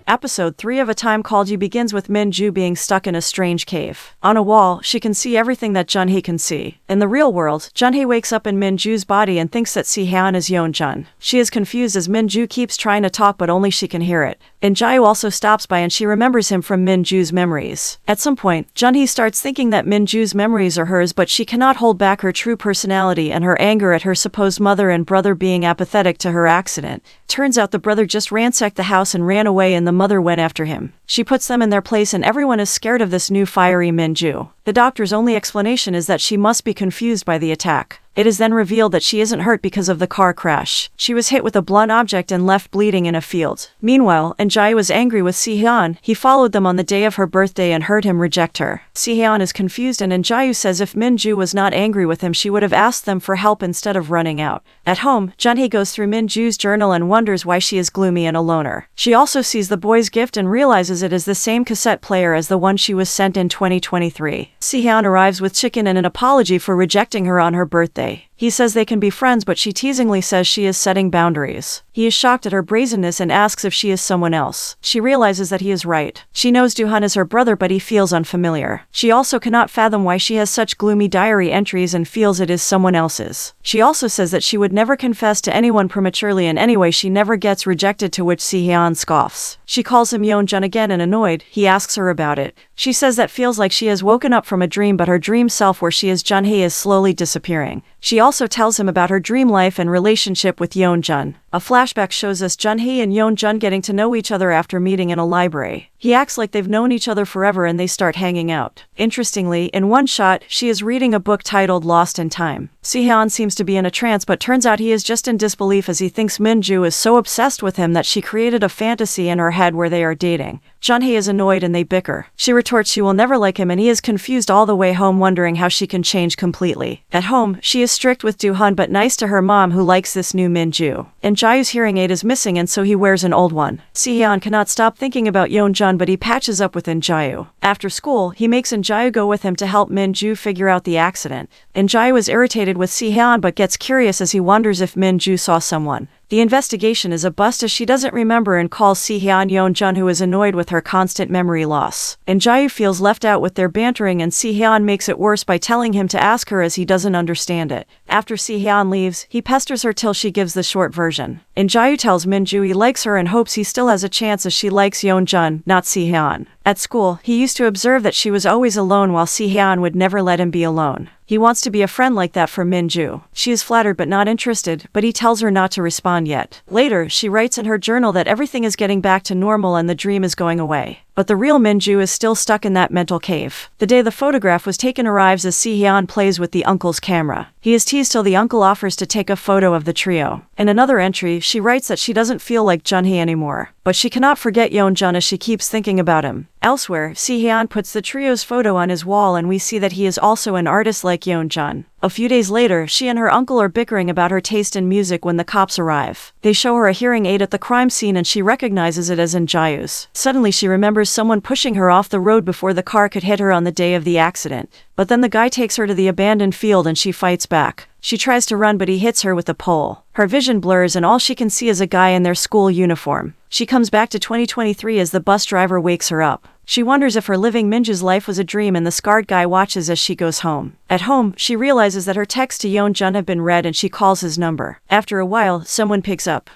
Episode 3 of A Time Called You begins with Min-ju being stuck in a strange cave. On a wall, she can see everything that Jun-hee can see. In the real world, Jun-hee wakes up in Min-ju's body and thinks that Si-hyun is Yeon-jun. She is confused as Min-ju keeps trying to talk but only she can hear it. And Jae also stops by and she remembers him from Min-ju's memories. At some point, Jun-hee starts thinking that Min-ju's memories are hers, but she cannot hold back her true personality and her anger at her supposed mother and brother being apathetic to her accident. Turns out the brother just ransacked the house and ran away and the mother went after him. She puts them in their place and everyone is scared of this new fiery Min-ju. The doctor's only explanation is that she must be confused by the attack. It is then revealed that she isn't hurt because of the car crash. She was hit with a blunt object and left bleeding in a field. Meanwhile, Jae was angry with Si-hyun. He followed them on the day of her birthday and heard him reject her. Si-hyun is confused and Jae says if Min-ju was not angry with him she would have asked them for help instead of running out. At home, Jun-hee goes through Min-ju's journal and wonders why she is gloomy and a loner. She also sees the boy's gift and realizes it is the same cassette player as the one she was sent in 2023. Si-hyun arrives with chicken and an apology for rejecting her on her birthday. He says they can be friends, but she teasingly says she is setting boundaries. He is shocked at her brazenness and asks if she is someone else. She realizes that he is right. She knows Do-hun is her brother, but he feels unfamiliar. She also cannot fathom why she has such gloomy diary entries and feels it is someone else's. She also says that she would never confess to anyone prematurely and anyway she never gets rejected, to which Si-hyun scoffs. She calls him Yeon-jun again and annoyed, he asks her about it. She says that feels like she has woken up from a dream, but her dream self where she is Jun-hee is slowly disappearing. She also tells him about her dream life and relationship with Yeon-jun. A flashback shows us Jun-hee and Yeon-jun getting to know each other after meeting in a library. He acts like they've known each other forever and they start hanging out. Interestingly, in one shot, she is reading a book titled Lost in Time. Si-hyun seems to be in a trance, but turns out he is just in disbelief as he thinks Min-ju is so obsessed with him that she created a fantasy in her head where they are dating. Jun-hee is annoyed and they bicker. She retorts she will never like him and he is confused all the way home, wondering how she can change completely. At home, she is strict with Do-hun but nice to her mom who likes this new Min-ju. And Jae's hearing aid is missing and so he wears an old one. Si-hyun cannot stop thinking about Yeon-jun but he patches up with Jae. After school, he makes Jae go with him to help Min-ju figure out the accident. Jae was irritated with Si-hyun but gets curious as he wonders if Min-ju saw someone. The investigation is a bust as she doesn't remember and calls Si-hyun Yeon-jun, who is annoyed with her constant memory loss. Jae feels left out with their bantering and Si-hyun makes it worse by telling him to ask her as he doesn't understand it. After Si-hyun leaves, he pesters her till she gives the short version. Jae tells Min-ju he likes her and hopes he still has a chance as she likes Yeon-jun, not Si-hyun. At school, he used to observe that she was always alone while Si-hyun would never let him be alone. He wants to be a friend like that for Min-ju. She is flattered but not interested, but he tells her not to respond yet. Later, she writes in her journal that everything is getting back to normal and the dream is going away. But the real Min-ju is still stuck in that mental cave. The day the photograph was taken arrives as Si-hyun plays with the uncle's camera. He is teased till the uncle offers to take a photo of the trio. In another entry, she writes that she doesn't feel like Jun-hee anymore. But she cannot forget Yeon-jun as she keeps thinking about him. Elsewhere, Si-hyun puts the trio's photo on his wall and we see that he is also an artist like Yeon-jun. A few days later, she and her uncle are bickering about her taste in music when the cops arrive. They show her a hearing aid at the crime scene and she recognizes it as Jae's. Suddenly she remembers someone pushing her off the road before the car could hit her on the day of the accident. But then the guy takes her to the abandoned field and she fights back. She tries to run but he hits her with a pole. Her vision blurs and all she can see is a guy in their school uniform. She comes back to 2023 as the bus driver wakes her up. She wonders if her living Min-ju's life was a dream and the scarred guy watches as she goes home. At home, she realizes that her texts to Yeon-jun have been read and she calls his number. After a while, someone picks up.